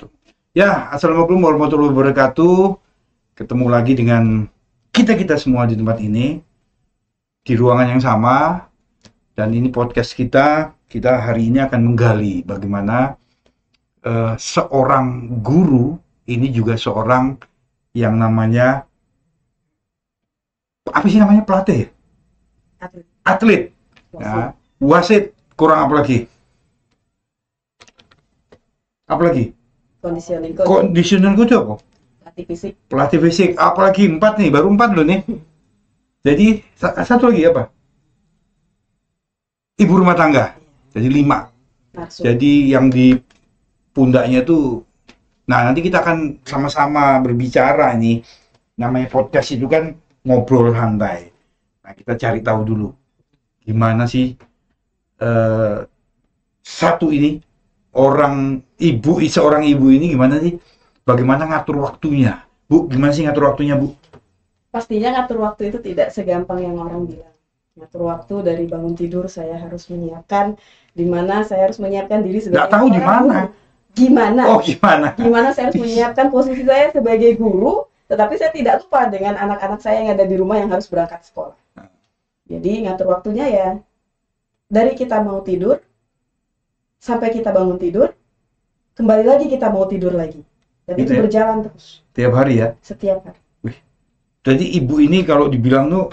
wabarakatuh. Ya, assalamualaikum warahmatullahi wabarakatuh. Ketemu lagi dengan kita semua di tempat ini, di ruangan yang sama. Dan ini podcast kita. Kita hari ini akan menggali bagaimana seorang guru ini juga seorang yang namanya apa sih namanya, pelatih? Atlet. Ya, wasit, kurang apa lagi? Apalagi? Conditioning coach apa? Pelatih fisik. Apalagi 4 nih, baru 4 loh nih. Jadi satu lagi apa? Ibu rumah tangga. Jadi 5. Jadi yang di pundaknya tuh. Nah, nanti kita akan sama-sama berbicara nih. Namanya podcast itu kan ngobrol santai. Nah, kita cari tahu dulu gimana sih satu ini seorang ibu ini gimana sih, bagaimana ngatur waktunya, Bu? Gimana sih ngatur waktunya, Bu? Pastinya ngatur waktu itu tidak segampang yang orang bilang. Ngatur waktu dari bangun tidur saya harus menyiapkan di mana saya harus menyiapkan diri sebagai Nggak tahu di mana. Gimana? Oh, gimana? Gimana saya harus menyiapkan posisi saya sebagai guru, tetapi saya tidak lupa dengan anak-anak saya yang ada di rumah yang harus berangkat sekolah. Jadi ngatur waktunya ya dari kita mau tidur sampai kita bangun tidur, kembali lagi kita mau tidur lagi. Dan Gitu itu ya? berjalan terus. Tiap hari ya? Setiap hari. Wih. Jadi ibu ini kalau dibilang tuh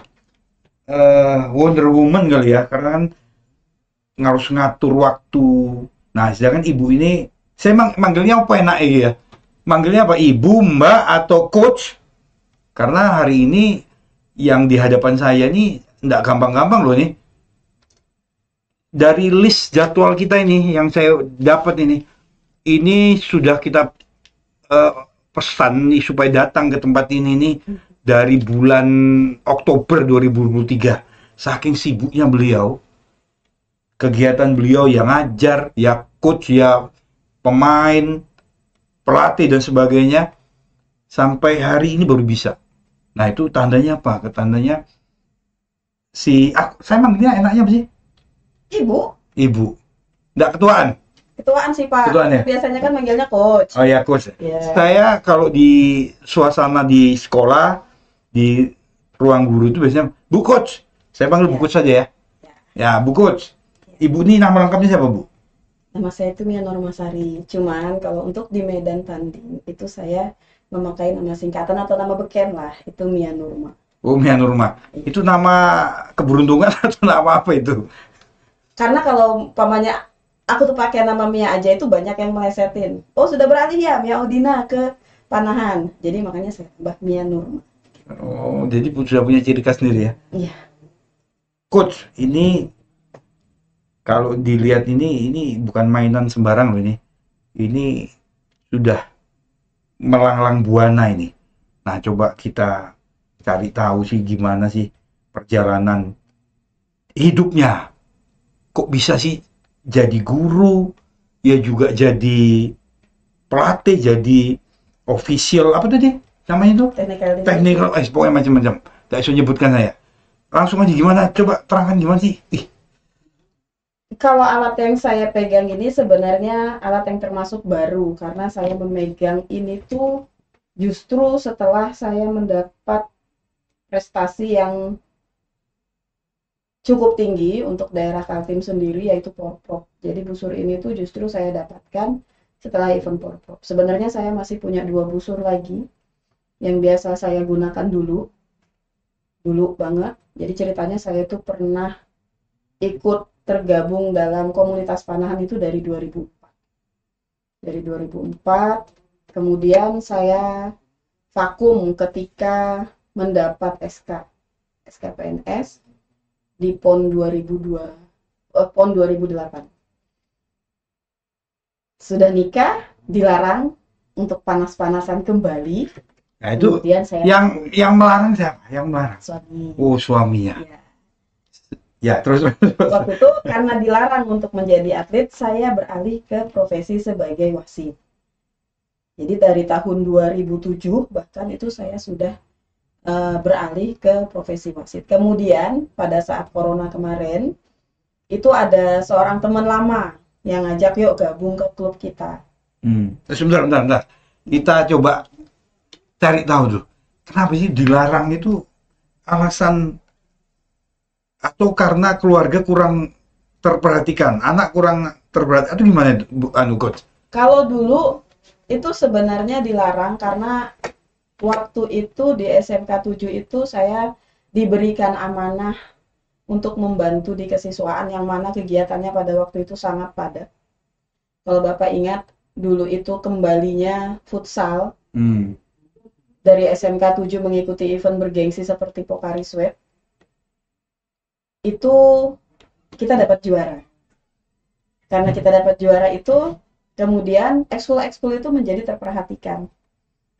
Wonder Woman kali ya, karena kan harus ngatur waktu. Nah, sedangkan ibu ini, saya manggilnya apa enak ya? Manggilnya apa? Ibu, Mbak, atau Coach? Karena hari ini yang di hadapan saya ini nggak gampang-gampang loh nih. Dari list jadwal kita ini yang saya dapat ini sudah kita pesan nih supaya datang ke tempat ini nih dari bulan Oktober 2023. Saking sibuknya beliau, kegiatan beliau yang ngajar, ya coach, ya pemain, pelatih dan sebagainya, sampai hari ini baru bisa. Nah, itu tandanya apa? Tandanya saya manggilnya enaknya apa sih? Ibu. Nggak ketuaan? Ketuaan sih, Pak. Ketuaan ya? Biasanya kan manggilnya coach. Oh ya, coach. Yeah. Saya kalau di suasana di sekolah, di ruang guru itu biasanya Bu Coach. Saya panggil Bu Coach saja ya. Ya, Bu Coach. Ibu ini nama lengkapnya siapa, Bu? Nama saya itu Mia Normasari. Cuman kalau untuk di medan tanding itu saya memakai nama singkatan atau nama beken lah. Itu Mia Nurma. Oh, Mia Nurma. Itu nama keberuntungan atau nama apa itu? Karena kalau pamannya aku tuh pakai nama Mia aja itu banyak yang melesetin. Oh, sudah beralih ya Mia Odina ke Panahan. Jadi makanya saya tambah Mia Nurma. Oh, jadi sudah punya ciri khas sendiri ya? Iya. Coach, ini kalau dilihat ini bukan mainan sembarang loh ini. Ini sudah melanglang buana ini. Nah, coba kita cari tahu sih gimana sih perjalanan hidupnya. Kok bisa sih jadi guru, ya juga jadi pelatih, jadi official, apa tadi namanya itu? Technical, pokoknya macam-macam. Tak bisa nyebutkan saya. Langsung aja gimana? Coba terangkan gimana sih? Kalau alat yang saya pegang ini sebenarnya alat yang termasuk baru karena saya memegang ini tuh justru setelah saya mendapat prestasi yang cukup tinggi untuk daerah Kaltim sendiri yaitu Porprov. Jadi busur ini tuh justru saya dapatkan setelah event Porprov. Sebenarnya saya masih punya 2 busur lagi yang biasa saya gunakan dulu banget. Jadi ceritanya saya tuh pernah ikut tergabung dalam komunitas panahan itu dari 2004. Dari 2004, kemudian saya vakum ketika mendapat SKPNS di PON 2008. Sudah nikah, dilarang untuk panas-panasan kembali. Nah, itu kemudian saya yang melarang siapa? Yang melarang? Suami. Oh, suaminya. Ya, terus waktu itu karena dilarang untuk menjadi atlet, saya beralih ke profesi sebagai wasit. Jadi dari tahun 2007 bahkan itu saya sudah beralih ke profesi wasit. Kemudian pada saat corona kemarin itu ada seorang teman lama yang ngajak yuk gabung ke klub kita. Sebentar. Kita coba cari tahu tuh. Kenapa sih dilarang itu alasan atau karena keluarga kurang terperhatikan, anak kurang terperhatikan, atau gimana Coach? Kalau dulu itu sebenarnya dilarang karena waktu itu di SMK 7 itu saya diberikan amanah untuk membantu di kesiswaan yang mana kegiatannya pada waktu itu sangat padat. Kalau Bapak ingat, dulu itu kembalinya futsal dari SMK 7 mengikuti event bergengsi seperti Pocari Sweat, itu kita dapat juara. Karena kita dapat juara itu, kemudian ekskul-ekskul itu menjadi terperhatikan.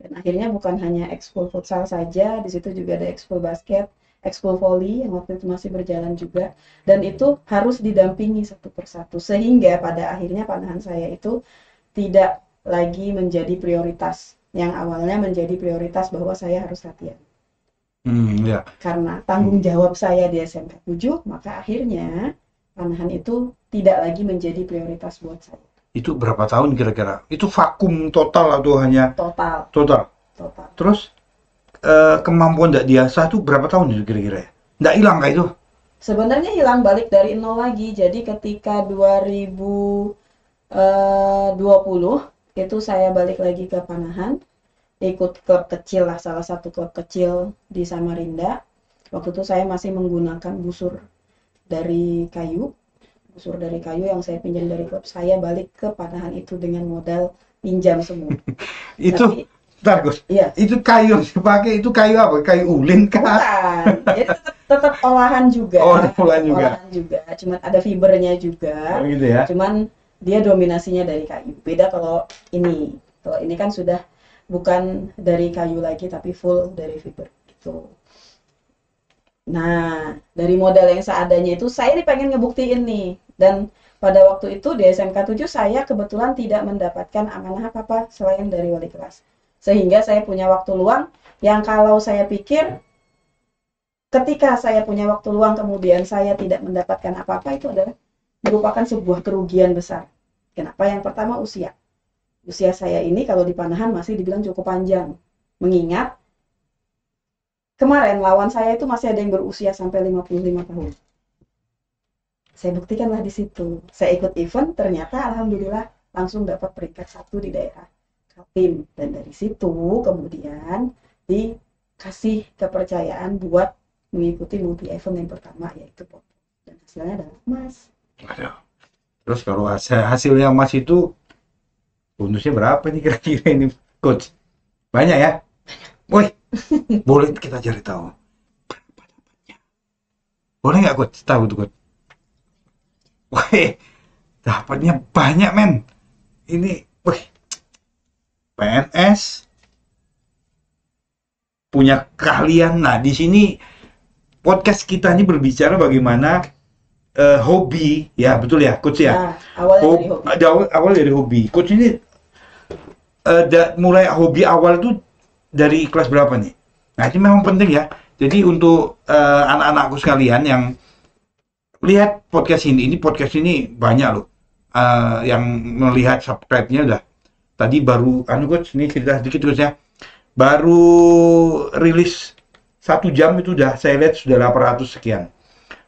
Dan akhirnya bukan hanya ekskul futsal saja, di situ juga ada ekskul basket, ekskul volley yang waktu itu masih berjalan juga, dan itu harus didampingi satu persatu, sehingga pada akhirnya panahan saya itu tidak lagi menjadi prioritas, yang awalnya menjadi prioritas bahwa saya harus latihan. Ya. Karena tanggung jawab saya di SMK 7, maka akhirnya panahan itu tidak lagi menjadi prioritas buat saya. Itu berapa tahun kira-kira? Itu vakum total atau hanya? Total. Terus kemampuan tidak diasah itu berapa tahun itu kira-kira ya? Nggak hilang kah itu? Sebenarnya hilang, balik dari nol lagi. Jadi ketika 2020 itu saya balik lagi ke panahan, ikut klub kecil lah, salah satu klub kecil di Samarinda. Waktu itu saya masih menggunakan busur dari kayu yang saya pinjam dari klub. Saya balik ke panahan itu dengan modal pinjam semua. Itu Bentar, Gus. Iya. Itu kayu yang dipakai, itu kayu apa? Kayu ulin kah? Bukan. Jadi tetap olahan juga. Olahan juga. Cuman ada fibernya juga. Gitu ya. Cuman dia dominasinya dari kayu. Beda kalau ini. Kalau ini kan sudah bukan dari kayu lagi, tapi full dari fiber. Gitu. Nah, dari modal yang seadanya itu, saya ini pengen ngebuktiin nih. Dan pada waktu itu di SMK 7, saya kebetulan tidak mendapatkan amanah apa-apa selain dari wali kelas. Sehingga saya punya waktu luang yang kalau saya pikir ketika saya punya waktu luang kemudian saya tidak mendapatkan apa-apa, itu adalah merupakan sebuah kerugian besar. Kenapa? Yang pertama usia. Usia saya ini kalau di panahan masih dibilang cukup panjang. Mengingat kemarin lawan saya itu masih ada yang berusia sampai 55 tahun. Saya buktikanlah di situ. Saya ikut event, ternyata alhamdulillah langsung dapat peringkat 1 di daerah Kaltim. Dan dari situ kemudian dikasih kepercayaan buat mengikuti multi event yang pertama, yaitu POP. Dan hasilnya adalah emas. Aduh. Terus kalau hasilnya emas itu bonusnya berapa nih kira-kira ini, Coach? Banyak ya? Woi, boleh kita cari tahu berapa dapatnya? Boleh nggak, Coach? Tahu tuh, Coach? Woi, dapatnya banyak, men. Ini, woi, PNS punya keahlian. Nah, di sini podcast kita ini berbicara bagaimana hobi, ya betul ya, Coach ya. Nah, awal dari hobi. Coach ini mulai hobi awal itu dari kelas berapa nih? Nah, ini memang penting ya. Jadi untuk anak-anakku sekalian yang lihat podcast ini banyak loh yang melihat, subscribe-nya udah. Tadi baru, Coach, ini cerita sedikit, Coach ya. Baru rilis 1 jam itu udah saya lihat sudah 800 sekian.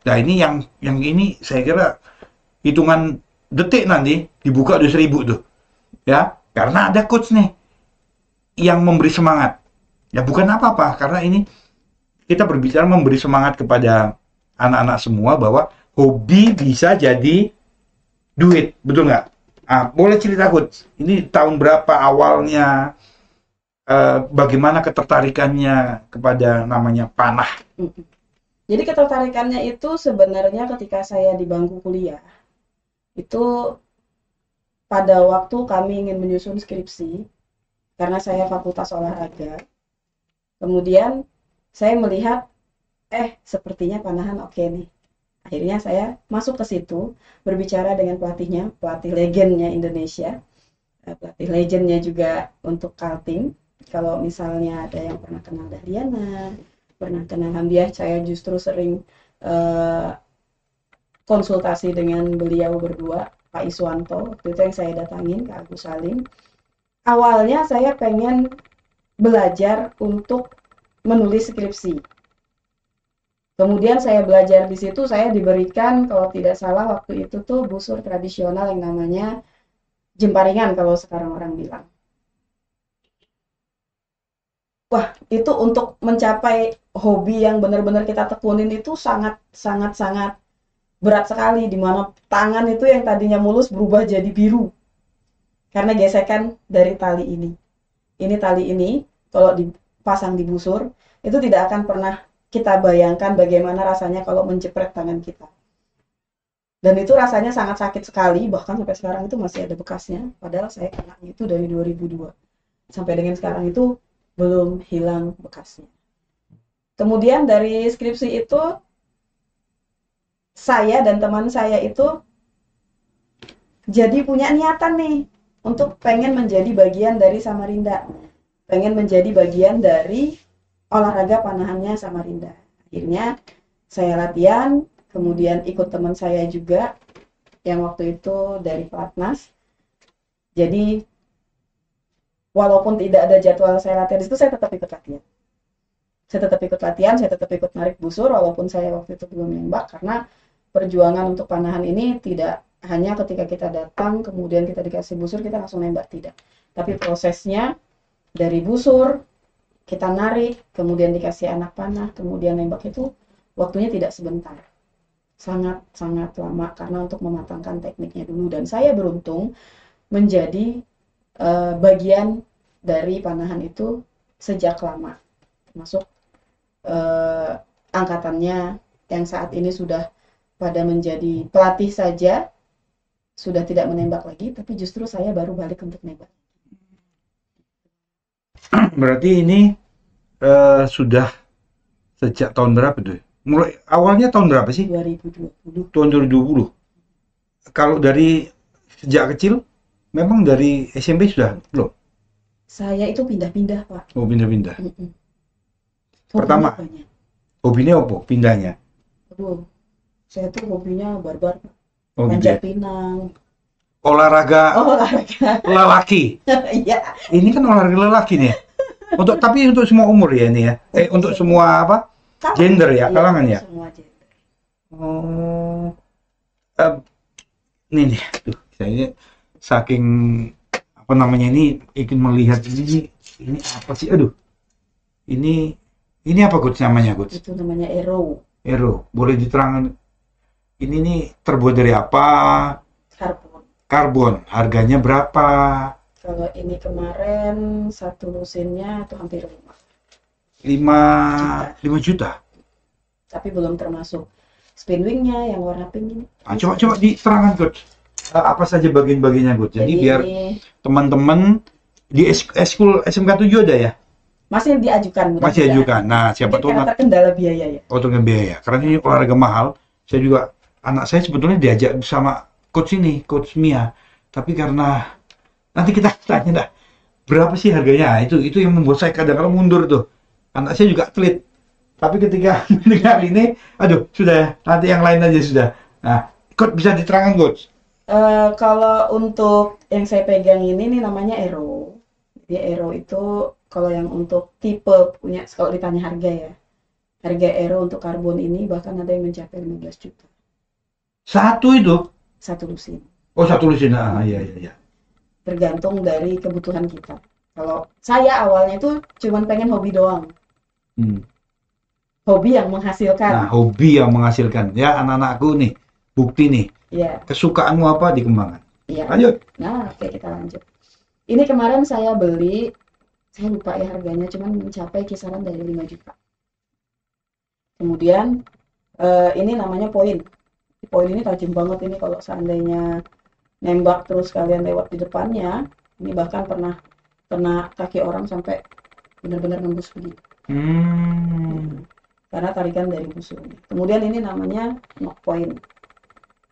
Nah, ini yang ini saya kira hitungan detik nanti dibuka udah 1000 tuh. Ya, karena ada coach nih yang memberi semangat. Ya bukan apa-apa, karena ini kita berbicara memberi semangat kepada anak-anak semua bahwa hobi bisa jadi duit, betul nggak? Boleh cerita, Coach. Ini tahun berapa awalnya? Bagaimana ketertarikannya kepada namanya panah? Jadi ketertarikannya itu sebenarnya ketika saya di bangku kuliah. Itu pada waktu kami ingin menyusun skripsi, karena saya fakultas olahraga. Kemudian saya melihat, sepertinya panahan oke nih. Akhirnya saya masuk ke situ, berbicara dengan pelatihnya, pelatih legendnya Indonesia, pelatih legendnya juga untuk Kaltim. Kalau misalnya ada yang pernah kenal Dahliana, pernah kenal Hamdiah, saya justru sering konsultasi dengan beliau berdua. Pak Iswanto, waktu itu yang saya datangin ke Agus Salim. Awalnya saya pengen belajar untuk menulis skripsi. Kemudian saya belajar di situ, saya diberikan kalau tidak salah waktu itu tuh busur tradisional yang namanya jemparingan kalau sekarang orang bilang. Wah, itu untuk mencapai hobi yang benar-benar kita tekunin itu sangat berat sekali, di mana tangan itu yang tadinya mulus berubah jadi biru karena gesekan dari tali ini. Ini tali ini kalau dipasang di busur itu tidak akan pernah kita bayangkan bagaimana rasanya kalau menjepret tangan kita. Dan itu rasanya sangat sakit sekali, bahkan sampai sekarang itu masih ada bekasnya, padahal saya kena itu dari 2002. Sampai dengan sekarang itu belum hilang bekasnya. Kemudian dari skripsi itu, saya dan teman saya itu jadi punya niatan nih untuk pengen menjadi bagian dari Samarinda, pengen menjadi bagian dari olahraga panahannya Samarinda. Akhirnya saya latihan, kemudian ikut teman saya juga yang waktu itu dari Pelatnas. Jadi walaupun tidak ada jadwal saya latihan di situ, saya tetap ikut latihan. Saya tetap ikut latihan, saya tetap ikut narik busur walaupun saya waktu itu belum nembak, karena perjuangan untuk panahan ini tidak hanya ketika kita datang kemudian kita dikasih busur kita langsung nembak, tidak. Tapi prosesnya dari busur kita narik, kemudian dikasih anak panah, kemudian nembak itu waktunya tidak sebentar. Sangat lama karena untuk mematangkan tekniknya dulu, dan saya beruntung menjadi bagian dari panahan itu sejak lama, termasuk angkatannya yang saat ini sudah pada menjadi pelatih saja, sudah tidak menembak lagi, tapi justru saya baru balik untuk nembak. Berarti ini sudah sejak tahun berapa tuh? Mulai awalnya tahun berapa sih? 2020. Tahun 2020. Kalau dari sejak kecil, memang dari SMP sudah belum? Saya itu pindah-pindah, Pak. Oh, pindah-pindah. Hobinya Pertama, banyak. hobinya apa? Pindahnya? Aduh, saya tuh hobinya barbar, Pak. Oh, gitu Panjat ya. pinang. Olahraga Olahraga. lelaki. Iya. Ini kan olahraga lelaki nih. Tapi untuk semua umur ya ini ya. Untuk semua apa? Gender ya, kalangan ya. Semua gender. Oh, ini nih, saya saking apa namanya ini ingin melihat ini apa sih? Aduh, ini apa Coach namanya Coach? Itu namanya Aero. Aero, boleh diterangkan? Ini nih terbuat dari apa? Karbon. Karbon. Harganya berapa? Kalau ini kemarin satu lusinnya itu hampir 5 juta. Tapi belum termasuk spin wingnya yang warna pink ini. Coba diterangkan Coach. Apa saja bagian-bagiannya Coach. Jadi biar teman-teman di eskul SMK 7 ada ya? Masih diajukan. Masih diajukan. Nah, siapa tahu karena terkendala biaya ya. Oh, terkendala biaya. Karena ini olahraga mahal. Saya juga, anak saya sebetulnya diajak sama Coach ini, Coach Mia. Tapi karena nanti kita tanya dah, berapa sih harganya? Itu yang membuat saya kadang-kadang mundur tuh. Anak saya juga atlet. Tapi ketika mendengar ini, aduh, sudah, nanti yang lain aja sudah. Nah, Coach bisa diterangkan, Coach? Kalau untuk yang saya pegang ini nih namanya Aero. Jadi Aero itu kalau yang untuk tipe punya, kalau ditanya harga ya. Harga Aero untuk karbon ini bahkan ada yang mencapai 15 juta. Satu itu? Satu lusin. Oh, satu lusin. Ah, iya. Tergantung dari kebutuhan kita. Kalau saya awalnya itu cuman pengen hobi doang. Hobi yang menghasilkan. Nah, hobi yang menghasilkan. Ya, anak-anakku nih, bukti nih. Iya. Kesukaanmu apa dikembangkan. Iya. Lanjut. Nah, oke, kita lanjut. Ini kemarin saya beli, saya lupa ya harganya, cuman mencapai kisaran dari 5 juta. Kemudian ini namanya poin. Poin ini tajam banget ini kalau seandainya nembak terus kalian lewat di depannya, ini bahkan pernah kena kaki orang sampai benar-benar nembus begitu. Karena tarikan dari musuhnya. Kemudian ini namanya knock point.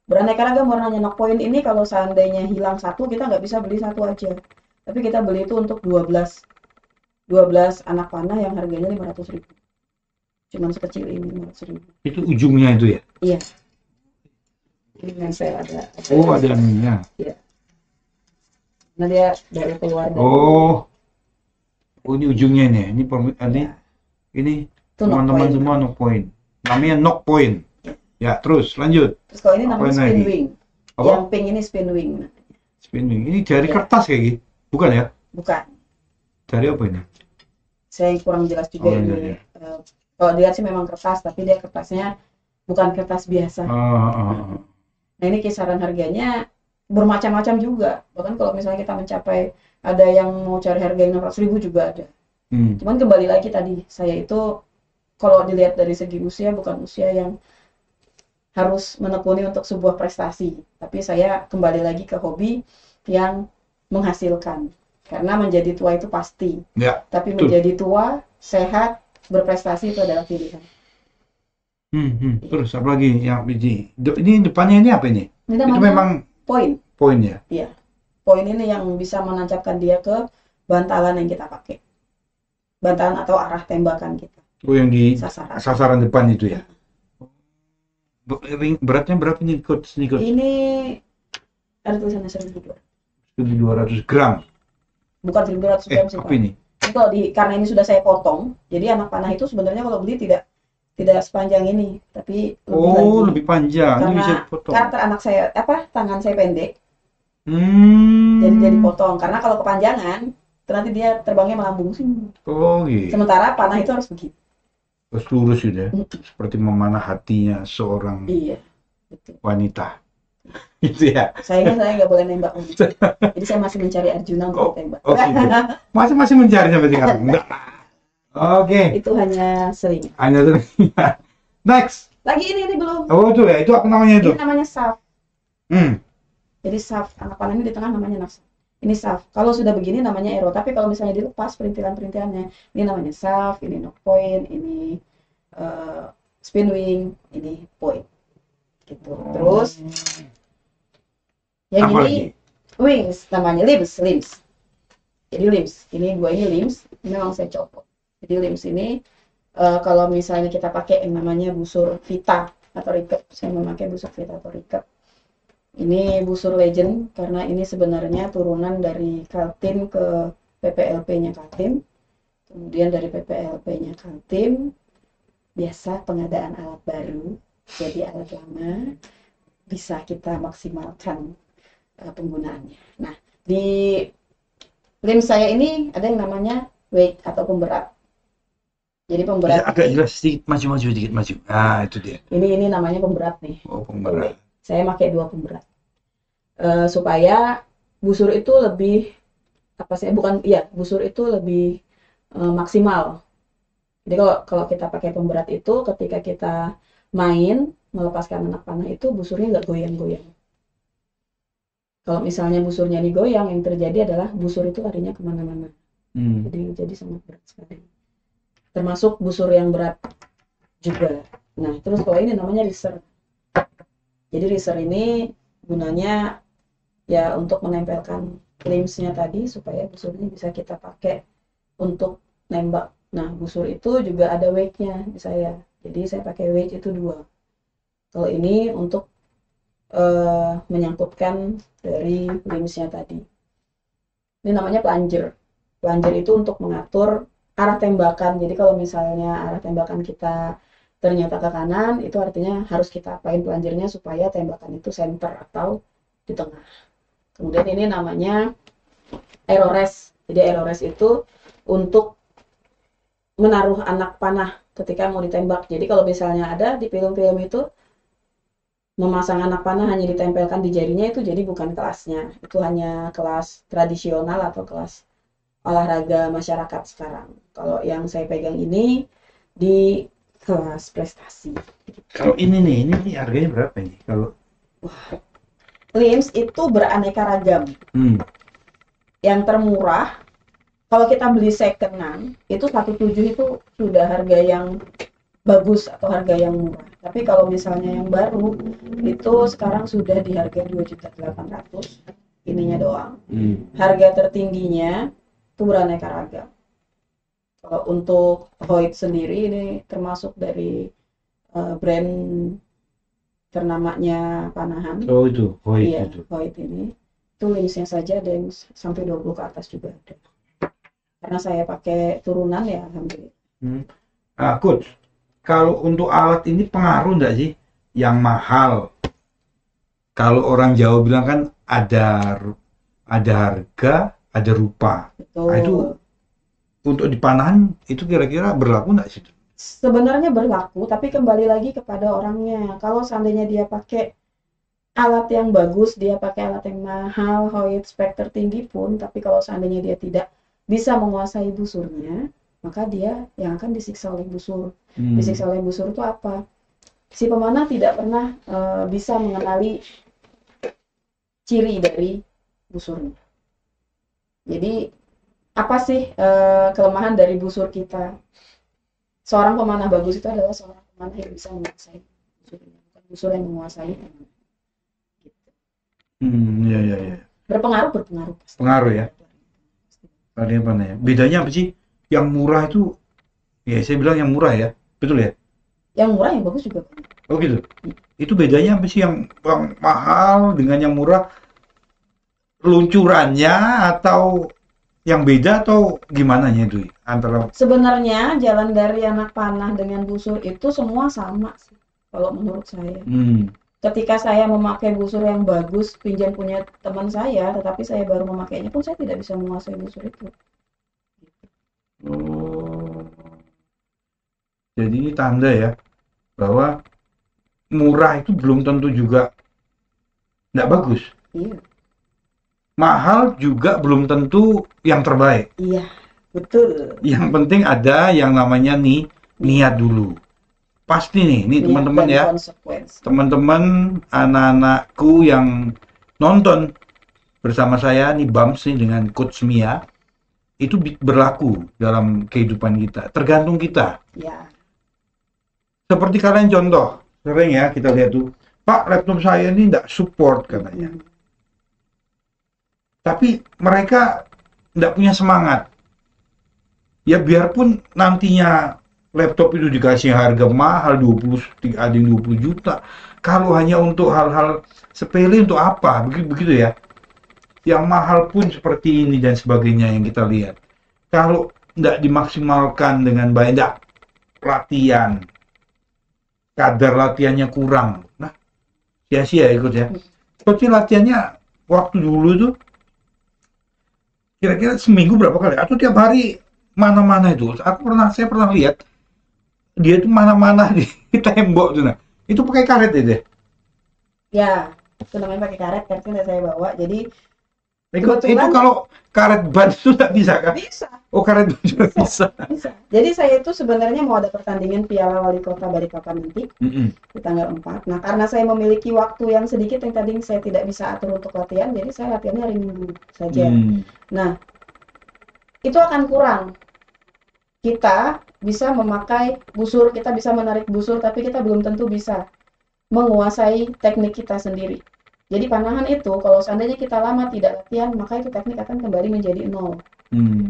Beraneka ragam warnanya. Knock point ini kalau seandainya hilang satu, kita nggak bisa beli satu aja. Tapi kita beli itu untuk 12 anak panah yang harganya 500.000. Cuman sekecil ini 500.000. Itu ujungnya itu ya? Iya. Ini nempel ada. Oh, ada ininya. Ya. Nah dia dari keluar dari. Oh, oh ini ujungnya nih. Ini Ya. ini Itu knock teman-teman point. semua knock point. Namanya knock point. Ya, terus lanjut. Terus kalau ini Apa namanya spin lagi? wing. Apa? Yang pink ini spin wing. Spinning. Ini dari Ya. kertas kayak gitu. Bukan ya? Bukan. Dari apa ini? Saya kurang jelas juga Oh, ini. iya. Kalau dilihat sih memang kertas, tapi dia kertasnya bukan kertas biasa. Nah ini kisaran harganya bermacam-macam juga. Bahkan kalau misalnya kita mencapai, ada yang mau cari harga yang 600.000 juga ada. Cuman kembali lagi tadi, saya itu kalau dilihat dari segi usia, bukan usia yang harus menekuni untuk sebuah prestasi. Tapi saya kembali lagi ke hobi yang menghasilkan. Karena menjadi tua itu pasti. Ya, Tapi betul. menjadi tua, sehat, berprestasi itu adalah pilihan. Terus apa lagi yang ini depannya ini apa ini? Ini Itu namanya memang poin. poin ya? Iya. Poin ini yang bisa menancapkan dia ke bantalan yang kita pakai. Bantalan atau arah tembakan kita. Oh, yang di Sasaran. sasaran depan itu ya? Beratnya berapa nih coach? Ini ada tulisannya 1.200. 1.200 gram. Bukan 1.200 gram sih, Apa Pak. ini? Ini kalau karena ini sudah saya potong, jadi anak panah itu sebenarnya kalau beli tidak sepanjang ini, tapi lebih lagi. Oh, lebih panjang. Ini bisa Karena dipotong. karakter anak saya, tangan saya pendek, jadi potong. Karena kalau kepanjangan, nanti dia terbangnya melambung sih. Oh, gitu. Sementara panah itu harus begitu. Terus lurus gitu ya. Seperti memanah hatinya seorang Iya, betul. wanita. Gitu ya. Sayangnya saya nggak boleh nembak. Jadi saya masih mencari Arjuna untuk ditembak. Oh, gitu. Masih mencari sampai sekarang. Enggak. Oke. Itu hanya sering. Hanya terus. Next. Lagi ini belum. Oh, itu ya. Itu apa namanya itu? Ini namanya saf. Hmm. Jadi saf, anak panah ini di tengah namanya nafs. Ini saf. Kalau sudah begini namanya arrow. Tapi kalau misalnya dilepas perintilan-perintilannya, ini namanya saf, ini knock point, ini spin wing, ini point. Gitu. Terus yang Apa ini lagi? wings namanya, limbs. Jadi limbs. Ini dua ini limbs. Ini memang saya copot. Jadi limbs ini kalau misalnya kita pakai yang namanya busur Vita atau Ricep, saya memakai busur Vita atau Ricep. Ini busur legend karena ini sebenarnya turunan dari Kaltim ke PPLP-nya Kaltim. Kemudian dari PPLP-nya Kaltim, biasa pengadaan alat baru, jadi alat lama bisa kita maksimalkan penggunaannya. Nah, di lem saya ini ada yang namanya weight atau pemberat. Jadi pemberat Agak jelas sedikit, maju sedikit maju. Nah, itu dia. Ini namanya pemberat nih. Oh, pemberat. Saya pakai 2 pemberat. Supaya busur itu lebih busur itu lebih maksimal. Jadi kalau kita pakai pemberat itu, ketika kita main melepaskan anak panah itu busurnya nggak goyang-goyang. Kalau misalnya busurnya digoyang, yang terjadi adalah busur itu larinya kemana-mana. Jadi sangat berat sekali. Termasuk busur yang berat juga. Nah, terus kalau ini namanya riser. Jadi riser ini gunanya ya untuk menempelkan limbsnya tadi supaya busurnya bisa kita pakai untuk nembak. Nah, busur itu juga ada weight-nya di saya. Jadi saya pakai weight itu 2. Kalau ini untuk menyangkutkan dari limbsnya tadi. Ini namanya plunger. Plunger itu untuk mengatur arah tembakan. Jadi kalau misalnya arah tembakan kita ternyata ke kanan, itu artinya harus kita apain plungernya supaya tembakan itu center atau di tengah. Kemudian ini namanya arrow rest. Jadi arrow rest itu untuk menaruh anak panah ketika mau ditembak. Jadi kalau misalnya ada di film-film itu memasang anak panah hanya ditempelkan di jarinya, itu jadi bukan kelasnya. Itu hanya kelas tradisional atau kelas olahraga masyarakat sekarang. Kalau yang saya pegang ini di kelas prestasi. Kalau ini harganya berapa ini? Kalau limbs itu beraneka ragam. Yang termurah kalau kita beli secondan itu 1.7 itu sudah harga yang bagus atau harga yang murah. Tapi kalau misalnya yang baru itu sekarang sudah di harga 2.800.000 ininya doang. Harga tertingginya itu beraneka ragam. Kalau untuk Hoyt sendiri ini termasuk dari brand ternamanya panahan. Oh itu, Hoyt Iya, itu. Hoyt ini. Itu lensnya saja ada yang sampai 20 ke atas juga ada. Karena saya pakai turunan ya, alhamdulillah. Coach, kalau untuk alat ini pengaruh nggak sih? Yang mahal. Kalau orang Jawa bilang kan ada harga, ada rupa. Nah, itu Betul. untuk di panahan itu kira-kira berlaku nggak sih? Sebenarnya berlaku, tapi kembali lagi kepada orangnya. Kalau seandainya dia pakai alat yang bagus, dia pakai alat yang mahal, Hoyt spek tertinggi pun, tapi kalau seandainya dia tidak bisa menguasai busurnya, maka dia yang akan disiksa oleh busur. Disiksa oleh busur itu apa? Si pemanah tidak pernah bisa mengenali ciri dari busurnya. Jadi apa sih kelemahan dari busur kita? Seorang pemanah bagus itu adalah seorang pemanah yang bisa menguasai busurnya, bukan busur yang menguasai pemanah. Gitu. Iya. Berpengaruh pasti. Pengaruh ya. Ada yang mana ya? Bedanya apa sih? Yang murah itu, ya saya bilang yang murah ya, betul ya? Yang murah yang bagus juga banyak. Oh gitu. Itu bedanya apa sih yang mahal dengan yang murah? Luncurannya atau yang beda atau gimana itu antara? Sebenarnya jalan dari anak panah dengan busur itu semua sama sih, kalau menurut saya. Ketika saya memakai busur yang bagus, pinjam punya teman saya, tetapi saya baru memakainya pun saya tidak bisa menguasai busur itu. Oh, jadi ini tanda ya bahwa murah itu belum tentu juga nggak bagus. Iya. Mahal juga belum tentu yang terbaik. Iya, betul. Yang penting ada yang namanya niat dulu. Pasti nih teman-teman ya. Teman-teman anak-anakku yang nonton bersama saya nih Bams nih dengan Coach Mia itu berlaku dalam kehidupan kita. Tergantung kita. Ya. Seperti kalian contoh, sering ya kita lihat tuh, Pak laptop saya ini nggak support katanya. Tapi mereka nggak punya semangat. Ya biarpun nantinya laptop itu dikasih harga mahal 20, ada yang 20 juta. Kalau hanya untuk hal-hal sepele untuk apa? Begitu ya. Yang mahal pun seperti ini dan sebagainya yang kita lihat. Kalau nggak dimaksimalkan dengan baik, nggak latihan, kadar latihannya kurang. Nah, sia-sia ikut ya. Seperti latihannya waktu dulu itu kira-kira seminggu berapa kali atau tiap hari mana-mana itu. Saya pernah lihat dia itu mana-mana di tembok tuh. Nah, itu pakai karet itu. Ya, itu namanya pakai karet, karetnya saya bawa. Jadi itu kalau karet ban itu nggak bisa kan? Bisa. Oh, karet ban juga bisa. Jadi saya itu sebenarnya mau ada pertandingan Piala Wali Kota Balikpapan nanti di tanggal 4. Nah, karena saya memiliki waktu yang sedikit yang tadi saya tidak bisa atur untuk latihan, jadi saya latihannya hari Minggu saja. Nah, itu akan kurang. Kita bisa memakai busur, kita bisa menarik busur, tapi kita belum tentu bisa menguasai teknik kita sendiri. Jadi panahan itu, kalau seandainya kita lama tidak latihan, maka itu teknik akan kembali menjadi nol.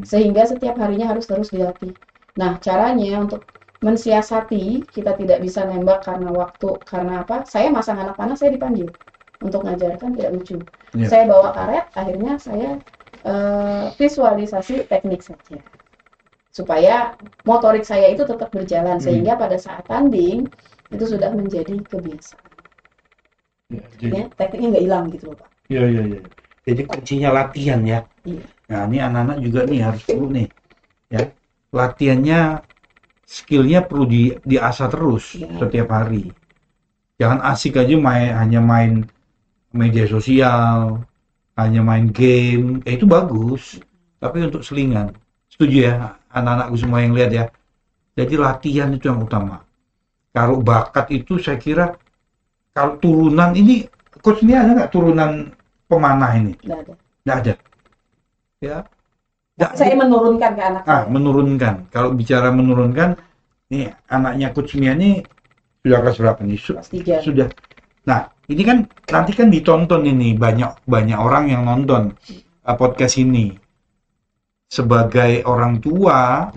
Sehingga setiap harinya harus terus dilatih. Nah, caranya untuk mensiasati, kita tidak bisa nembak karena waktu, karena apa? Saya masang anak panah, saya dipanggil untuk ngajarkan, tidak lucu. Saya bawa karet, akhirnya saya visualisasi teknik saja. Supaya motorik saya itu tetap berjalan, sehingga pada saat tanding, itu sudah menjadi kebiasaan. Ya, tekniknya nggak hilang gitu loh Pak. Iya. Jadi kuncinya latihan ya. Iya. Nah ini anak-anak juga nih harus perlu nih ya. Latihannya, skillnya perlu diasah terus setiap hari. Jangan asik aja hanya main media sosial, hanya main game. Itu bagus. Tapi untuk selingan. Setuju ya anak-anakku semua yang lihat ya. Jadi latihan itu yang utama. Kalau bakat itu saya kira kalau turunan ini, Coach ini ada nggak turunan pemanah ini? Nggak ada. Ya. Saya menurunkan ke anak saya. Menurunkan. Kalau bicara menurunkan, nih anaknya Coach Mia ini sudah kelas berapa nih? Kelas 3. Sudah. Nah, ini kan nanti kan ditonton ini banyak orang yang nonton podcast ini. Sebagai orang tua,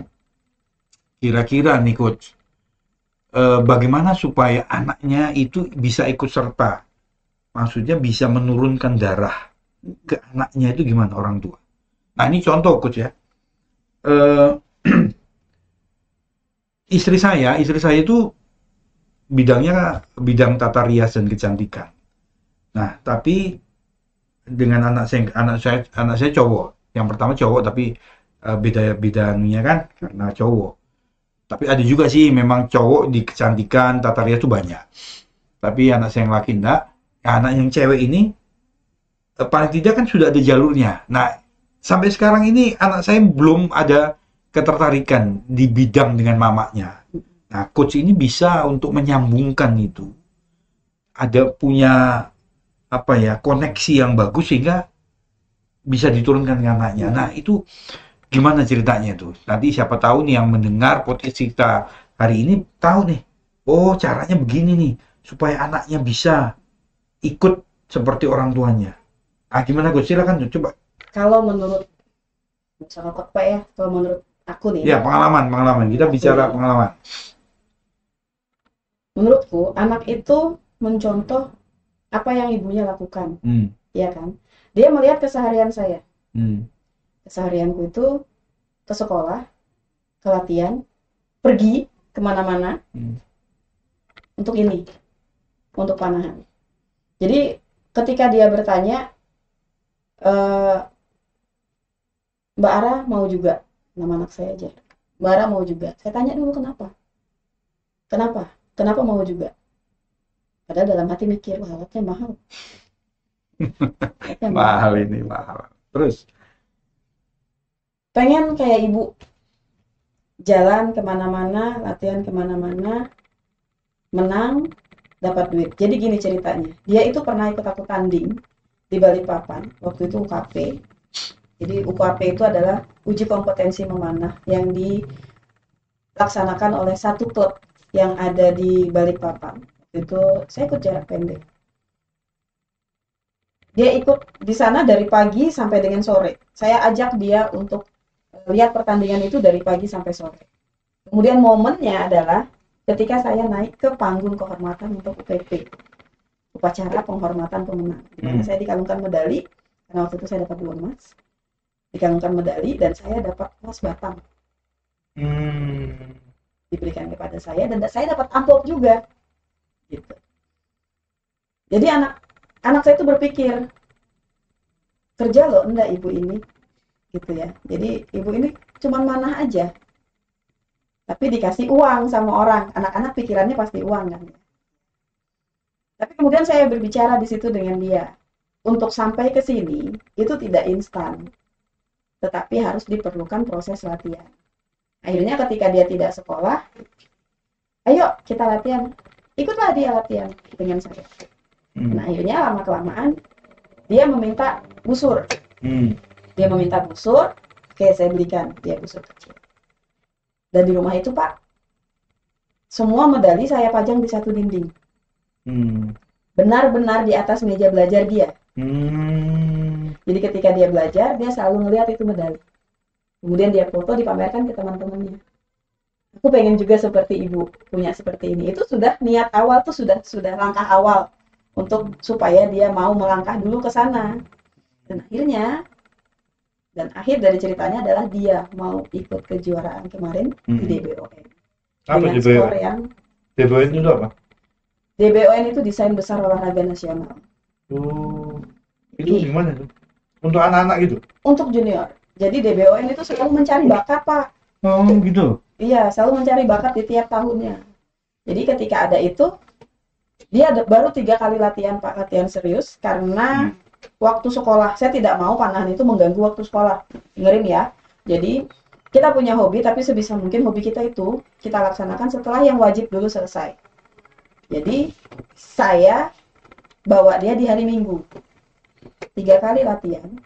kira-kira nih Coach, bagaimana supaya anaknya itu bisa ikut serta, maksudnya bisa menurunkan darah ke anaknya itu gimana orang tua. Nah ini contoh coach ya. Eh, istri saya itu bidangnya bidang tata rias dan kecantikan. Nah, tapi dengan anak saya cowok. Yang pertama cowok tapi beda bidangnya kan karena cowok. Tapi ada juga sih memang cowok di kecantikan tata rias itu banyak. Tapi anak saya yang laki enggak. Nah, anak yang cewek ini paling tidak kan sudah ada jalurnya. Nah, sampai sekarang ini anak saya belum ada ketertarikan di bidang dengan mamanya. Nah, coach ini bisa untuk menyambungkan itu. Ada punya apa ya koneksi yang bagus sehingga bisa diturunkan ke anaknya. Nah, itu gimana ceritanya itu? Nanti siapa tahu nih yang mendengar podcast kita hari ini tahu nih. Oh, caranya begini nih supaya anaknya bisa ikut seperti orang tuanya. Ah, gimana Gus? Silakan coba. Kalau menurut misalnya Pak ya, kalau menurut aku nih, Ya, pengalaman. Kita bicara pengalaman. menurutku anak itu mencontoh apa yang ibunya lakukan, ya kan? Dia melihat keseharian saya. Keseharianku itu ke sekolah, ke latihan, pergi kemana-mana untuk ini, untuk panahan. Jadi ketika dia bertanya, Mbak Ara mau juga, nama anak saya aja. Mbak Ara mau juga. Saya tanya dulu kenapa? Kenapa mau juga? Padahal dalam hati mikir, wah alatnya mahal. Mahal. Terus? Pengen kayak ibu, jalan kemana-mana, latihan kemana-mana, menang, dapat duit. Jadi gini ceritanya, dia itu pernah ikut aku tanding di Balikpapan, waktu itu UKP. Jadi UKP itu adalah uji kompetensi memanah yang dilaksanakan oleh satu klub yang ada di Balikpapan. Itu saya ikut jarak pendek. Dia ikut di sana dari pagi sampai dengan sore. Saya ajak dia untuk lihat pertandingan itu dari pagi sampai sore. Kemudian momennya adalah ketika saya naik ke panggung kehormatan untuk UPP, upacara penghormatan pemenang. Di mana saya dikalungkan medali, karena waktu itu saya dapat 2 emas. Dikalungkan medali dan saya dapat emas batang. Diberikan kepada saya dan saya dapat amplop juga. Gitu. Jadi anak saya itu berpikir, kerja loh enggak ibu ini, gitu ya. Jadi ibu ini cuma manah aja, tapi dikasih uang sama orang. Anak-anak pikirannya pasti uang kan. Tapi kemudian saya berbicara di situ dengan dia, untuk sampai ke sini itu tidak instan, tetapi harus diperlukan proses latihan. Akhirnya ketika dia tidak sekolah, ayo kita latihan. Ikutlah dia latihan dengan saya. Nah akhirnya lama-kelamaan dia meminta busur. Dia meminta busur, oke saya belikan dia busur kecil. Dan di rumah itu Pak, semua medali saya pajang di satu dinding. Benar-benar di atas meja belajar dia. Jadi ketika dia belajar, dia selalu ngelihat itu medali. Kemudian dia foto, dipamerkan ke teman-temannya. Aku pengen juga seperti ibu, punya seperti ini. Itu sudah niat awal tuh sudah langkah awal untuk supaya dia mau melangkah dulu ke sana. Dan akhir dari ceritanya adalah dia mau ikut kejuaraan kemarin di DBON. Apa dengan skor yang DBON itu apa? DBON itu Desain Besar Olahraga Nasional. Itu gimana tuh? Untuk anak-anak gitu? Untuk junior. Jadi DBON itu selalu mencari bakat Pak. Gitu. Iya, selalu mencari bakat di tiap tahunnya. Jadi ketika ada itu, dia baru 3 kali latihan Pak, latihan serius karena waktu sekolah. Saya tidak mau panahan itu mengganggu waktu sekolah. Dengerin ya. Jadi kita punya hobi, tapi sebisa mungkin hobi kita itu kita laksanakan setelah yang wajib dulu selesai. Jadi saya bawa dia di hari Minggu. 3 kali latihan.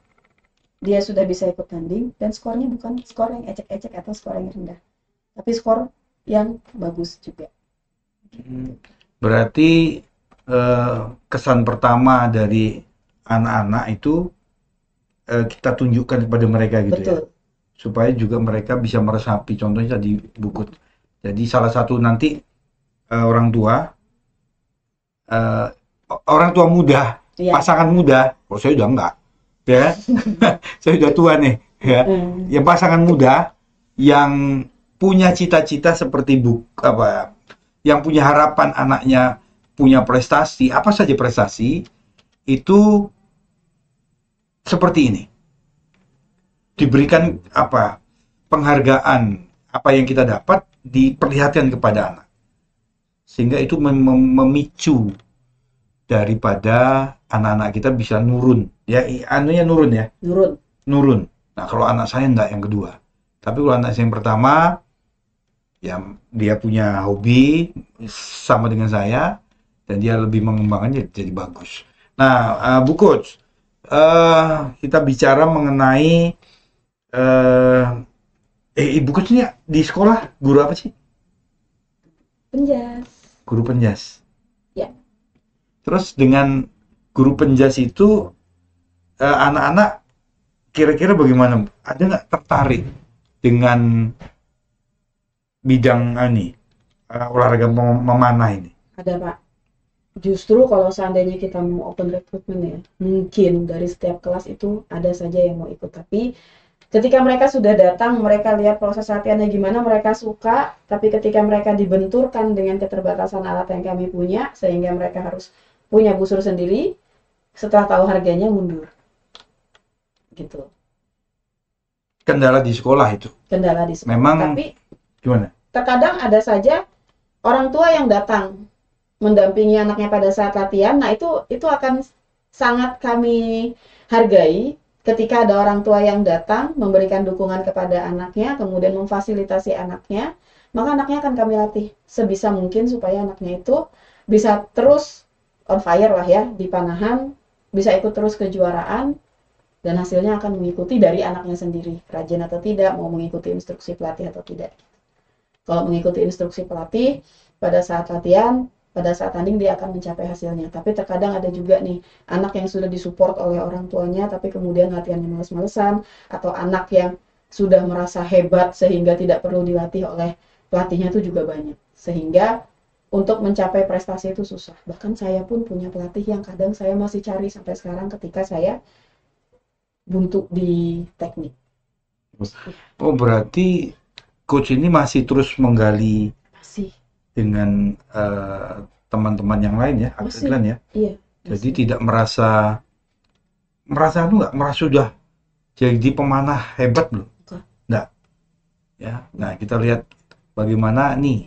Dia sudah bisa ikut tanding dan skornya bukan skor yang ecek-ecek atau skor yang rendah. Tapi skor yang bagus juga. Berarti kesan pertama dari anak-anak itu kita tunjukkan kepada mereka gitu. Betul. Ya, supaya juga mereka bisa meresapi. Contohnya tadi Bukut. Jadi salah satu nanti orang tua, eh, orang tua muda, Iya. pasangan muda. Oh, saya udah enggak, ya. Saya udah tua nih, ya. Hmm. Yang pasangan muda yang punya cita-cita seperti apa, yang punya harapan anaknya punya prestasi, apa saja prestasi, itu seperti ini. Diberikan apa, penghargaan, apa yang kita dapat diperlihatkan kepada anak. Sehingga itu memicu daripada anak-anak kita bisa nurun. Ya, anunya nurun ya. Nurun. Nurun. Nah, kalau anak saya enggak yang kedua. Tapi kalau anak saya yang pertama, ya dia punya hobi sama dengan saya dan dia lebih mengembangkannya jadi bagus. Nah, Bu Coach, kita bicara mengenai Ibu Coach ini di sekolah guru apa sih? Penjas. Guru penjas. Ya. Terus dengan guru penjas itu anak-anak kira-kira bagaimana? Ada nggak tertarik dengan bidang ini olahraga memanah ini? Ada, Pak. Justru kalau seandainya kita mau open recruitment ya, mungkin dari setiap kelas itu ada saja yang mau ikut. Tapi ketika mereka sudah datang, mereka lihat proses latihannya gimana, mereka suka. Tapi ketika mereka dibenturkan dengan keterbatasan alat yang kami punya, sehingga mereka harus punya busur sendiri, setelah tahu harganya mundur. Gitu. Kendala di sekolah itu. Kendala di sekolah. Memang Tapi gimana? terkadang ada saja orang tua yang datang mendampingi anaknya pada saat latihan. Nah, itu akan sangat kami hargai ketika ada orang tua yang datang memberikan dukungan kepada anaknya, kemudian memfasilitasi anaknya, maka anaknya akan kami latih sebisa mungkin supaya anaknya itu bisa terus on fire lah ya di panahan, bisa ikut terus kejuaraan, dan hasilnya akan mengikuti dari anaknya sendiri, rajin atau tidak, mau mengikuti instruksi pelatih atau tidak. Kalau mengikuti instruksi pelatih, pada saat latihan, pada saat tanding dia akan mencapai hasilnya. Tapi terkadang ada juga nih anak yang sudah disupport oleh orang tuanya tapi kemudian latihannya males-malesan, atau anak yang sudah merasa hebat sehingga tidak perlu dilatih oleh pelatihnya, itu juga banyak. Sehingga untuk mencapai prestasi itu susah. Bahkan saya pun punya pelatih yang kadang saya masih cari sampai sekarang ketika saya buntu di teknik. Oh, berarti coach ini masih terus menggali Masih. dengan teman-teman yang lain ya, atlet ya. Iya. Jadi tidak merasa sudah jadi pemanah hebat belum? Enggak. Ya. Nah, kita lihat bagaimana nih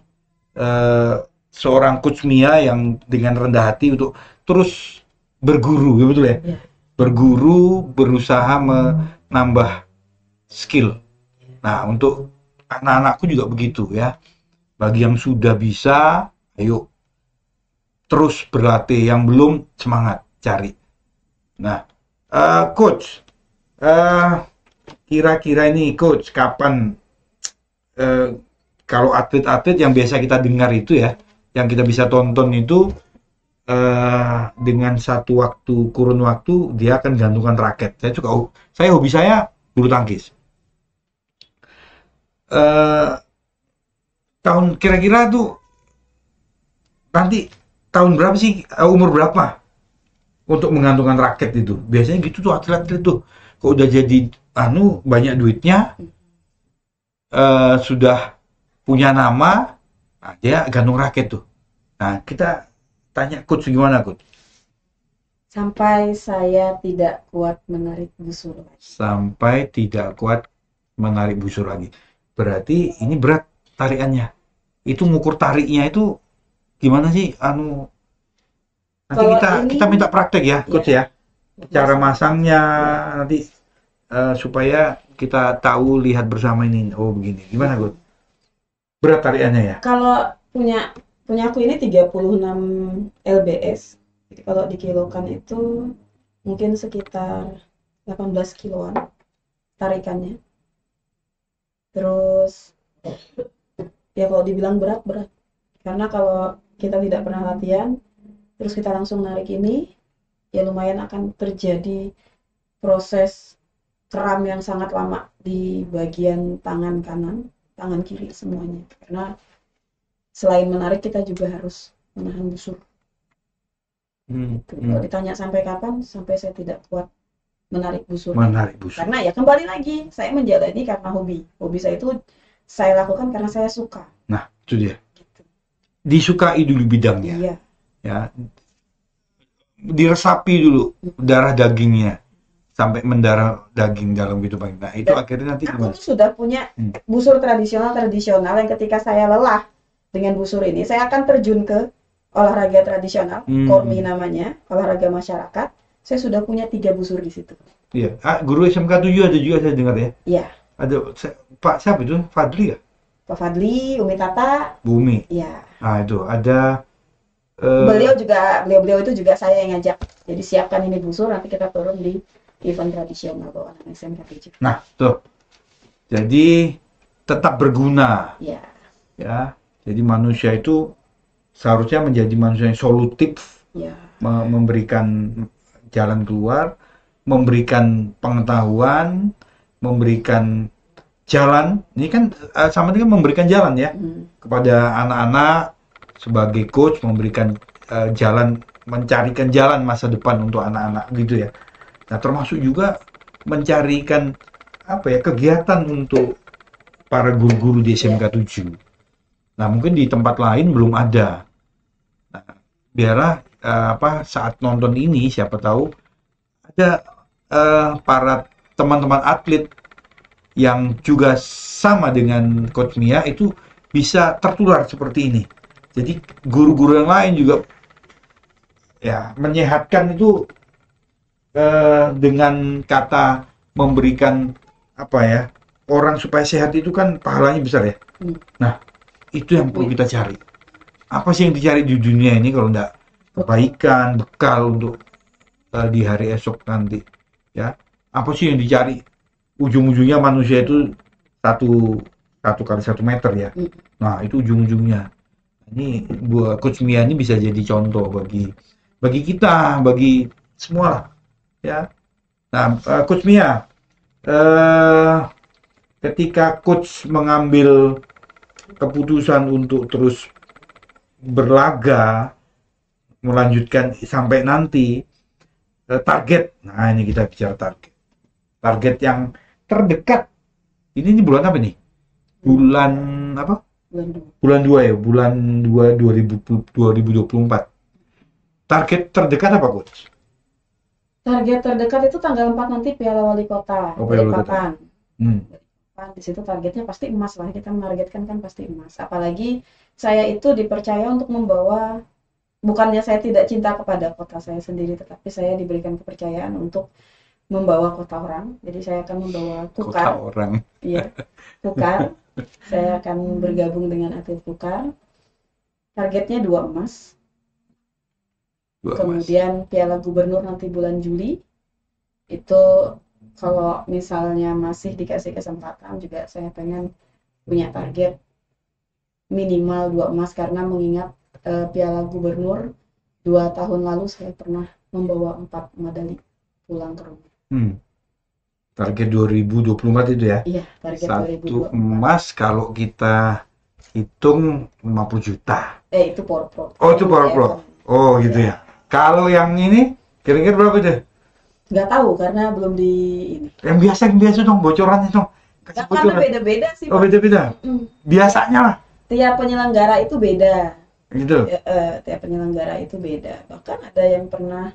seorang coach Mia yang dengan rendah hati untuk terus berguru, ya betul ya? Iya. Berguru, berusaha menambah skill. Nah, untuk anak-anakku juga begitu ya. Bagi yang sudah bisa, ayo terus berlatih. Yang belum, semangat cari. Nah, coach, kira-kira ini coach, kapan kalau atlet-atlet yang biasa kita dengar itu ya, yang kita bisa tonton itu dengan satu kurun waktu dia akan gantungkan raket. Saya hobi saya bulu tangkis. Tahun kira-kira tuh nanti tahun berapa sih, umur berapa untuk menggantungkan raket itu? Biasanya gitu tuh atlet-atlet tuh. Kok udah jadi banyak duitnya, sudah punya nama, nah dia gantung raket tuh. Nah, kita tanya coach gimana coach? Sampai saya tidak kuat menarik busur lagi. Sampai tidak kuat menarik busur lagi. Berarti ini berat tarikannya. Itu ngukur tariknya itu gimana sih? Nanti kita minta praktek ya, coach ya. Cara masangnya nanti supaya kita tahu, lihat bersama ini. Oh begini. Gimana coach? Berat tarikannya ya? Kalau punya aku ini 36 lbs. Jadi kalau dikilokan itu mungkin sekitar 18 kiloan tarikannya. Terus ya kalau dibilang berat. Karena kalau kita tidak pernah latihan, terus kita langsung narik ini, ya lumayan akan terjadi proses kram yang sangat lama di bagian tangan kanan, tangan kiri semuanya. Karena selain menarik kita juga harus menahan busur. Kalau ditanya sampai kapan, sampai saya tidak kuat menarik busur. Menarik busur. Karena ya kembali lagi, saya menjalani karena hobi. Hobi saya itu saya lakukan karena saya suka. Nah, itu dia. Gitu. Disukai dulu bidangnya. Iya. Ya. Diresapi dulu darah dagingnya sampai mendarah daging dalam kehidupan. Nah, itu dan akhirnya nanti aku sudah punya busur tradisional yang ketika saya lelah dengan busur ini, saya akan terjun ke olahraga tradisional, Kormi namanya, olahraga masyarakat. Saya sudah punya 3 busur di situ. Iya, guru SMK 7 ada juga saya dengar ya. Iya. Ada Pak siapa itu? Fadli ya? Pak Fadli, Umi Tata. Bumi. Iya. Nah, itu ada beliau itu juga saya yang ngajak. Jadi siapkan ini busur, nanti kita turun di event tradisional bawa anak SMK 7. Nah, tuh. Jadi tetap berguna. Iya. Ya. Jadi manusia itu seharusnya menjadi manusia yang solutif. Iya. Memberikan jalan keluar, memberikan pengetahuan, memberikan jalan. Ini kan sama dengan memberikan jalan ya kepada anak-anak sebagai coach, memberikan jalan, mencarikan jalan masa depan untuk anak-anak gitu ya. Nah, termasuk juga mencarikan kegiatan untuk para guru-guru di SMK 7. Nah, mungkin di tempat lain belum ada. Nah, biarlah saat nonton ini siapa tahu ada para teman-teman atlet yang juga sama dengan Coach Mia itu bisa tertular seperti ini. Jadi guru-guru yang lain juga ya menyehatkan itu dengan kata memberikan orang supaya sehat itu kan pahalanya besar ya. Nah, itu yang perlu kita cari. Apa sih yang dicari di dunia ini kalau enggak kebaikan, bekal untuk di hari esok nanti, ya. Apa sih yang dicari? Ujung-ujungnya manusia itu satu kali 1 meter ya. Nah, itu ujung-ujungnya. Ini buat Coach Mia ini bisa jadi contoh bagi kita, bagi semua lah, ya. Nah, Coach Mia, ketika Coach mengambil keputusan untuk terus berlaga, melanjutkan sampai nanti target. Nah, ini kita bicara target yang terdekat. Ini bulan apa nih? Bulan apa? Bulan 2 ya, bulan 2 2024. Target terdekat apa, Coach? Target terdekat itu tanggal 4 nanti Piala Wali Kota. Balikpapan. Di situ targetnya pasti emas lah, kita menargetkan kan pasti emas. Apalagi saya itu dipercaya untuk membawa, bukannya saya tidak cinta kepada kota saya sendiri, tetapi saya diberikan kepercayaan untuk membawa kota orang. Jadi saya akan membawa Kukar. Kota orang. Iya, Kukar. Saya akan bergabung dengan atlet Kukar. Targetnya 2 emas. Kemudian Piala Gubernur nanti bulan Juli. Itu kalau misalnya masih dikasih kesempatan juga saya pengen punya target minimal 2 emas, karena mengingat Piala Gubernur 2 tahun lalu saya pernah membawa 4 medali pulang ke rumah. Target 2024 itu ya? Iya, target 1 emas kalau kita hitung 50 juta. Itu Power Pro. Oh, itu Power Pro. Oh, gitu ya. Kalau yang ini kira-kira berapa itu? Nggak tahu karena belum di ini. Yang biasa dong, bocorannya dong. Kasih bocoran. Karena beda-beda sih. Oh, beda-beda. Biasanya lah. Tiap penyelenggara itu beda. Gitu. Tiap penyelenggara itu beda. Bahkan ada yang pernah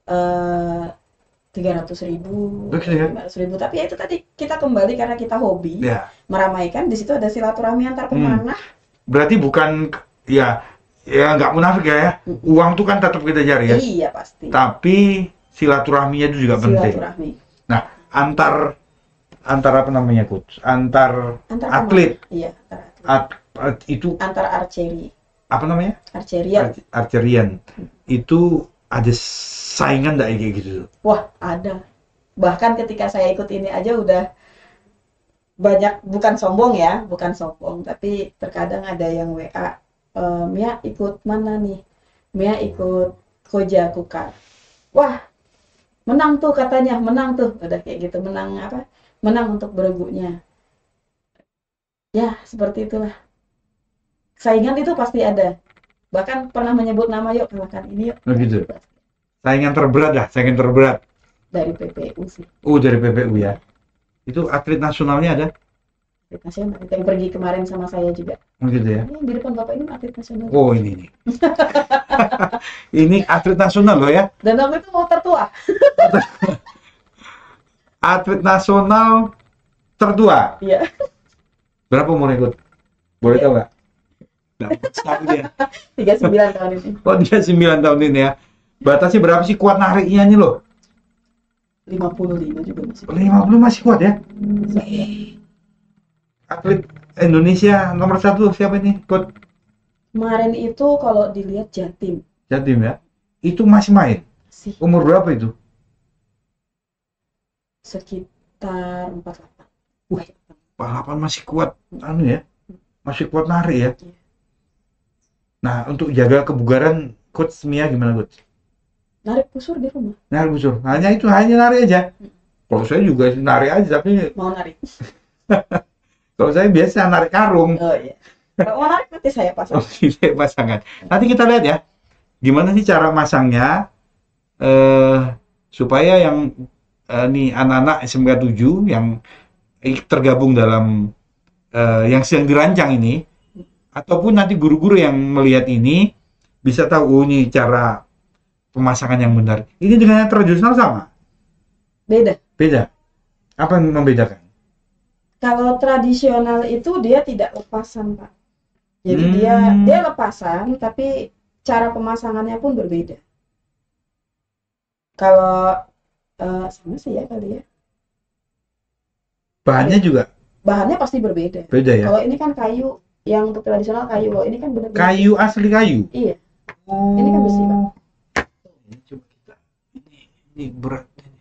300.000, 500.000. Tapi ya itu tadi kita kembali karena kita hobi, meramaikan. Di situ ada silaturahmi antar pemanah. Berarti bukan ya nggak munafik ya. Uang tuh kan tetap kita cari ya. Iya pasti. Tapi silaturahminya itu juga penting. Nah, antar apa namanya, Coach? Antar atlet. Iya, itu antar archery. Apa namanya? Archerian. Itu ada saingan nggak kayak gitu? Wah, ada. Bahkan ketika saya ikut ini aja udah banyak, bukan sombong, tapi terkadang ada yang WA, Mia ikut mana nih? Mia ikut Koja Kukar. Wah, menang tuh katanya, udah kayak gitu, menang untuk berebunya. Ya, seperti itulah. saingan itu pasti ada. Bahkan pernah menyebut nama, yuk kalahkan ini yuk. Oh gitu. Saingan terberat lah, saingan terberat. Dari PPU sih. Oh, dari PPU ya. Itu atlet nasionalnya ada? Atlet nasional. Yang pergi kemarin sama saya juga. Oh gitu ya. Ini yang di depan Bapak ini atlet nasional. Oh ini nih. Ini atlet nasional loh ya. Dan waktu itu mau tertua. Atlet nasional tertua. Iya. Berapa umur ikut? Boleh Iya. tahu nggak? Nah, sekali dia. 39 tahun ini. Oh dia 9 tahun ini ya. Batasnya berapa sih kuat nariknya nih loh? 55 juga masih. 50 masih kuat ya? Saya. Atlet Indonesia nomor 1 siapa ini? Coach Kemarin itu kalau dilihat Jatim Jatim ya? Itu masih main? sih Umur berapa itu? sekitar 48. Wih, 48 masih kuat anu ya? Masih kuat narik ya? Iya. Nah, untuk jaga kebugaran Coach Mia gimana Coach? Narik busur di rumah. Narik busur. Hanya narik aja. Kalau saya juga narik aja tapi Mau narik. kalau saya biasa narik karung. Oh iya. Kalau mau narik nanti saya pasang. Oh, tidak pasangan. Nanti kita lihat ya. Gimana sih cara masangnya supaya yang nih anak-anak SMK 7 yang tergabung dalam yang sedang dirancang ini ataupun nanti guru-guru yang melihat ini bisa tahu oh, ini cara pemasangan yang benar. Ini dengan yang tradisional sama? Beda. Beda. Apa yang membedakan? Kalau tradisional itu dia tidak lepasan, Pak. Jadi dia lepasan tapi cara pemasangannya pun berbeda. Kalau sama sih ya kali ya. Bahannya juga Bahannya pasti berbeda. beda ya? Kalau ini kan kayu, yang untuk tradisional kayu. Kalau ini kan benar-benar Kayu asli kayu? Iya. Oh. Ini kan besi, Pak. Ini coba kita. Ini berat ini.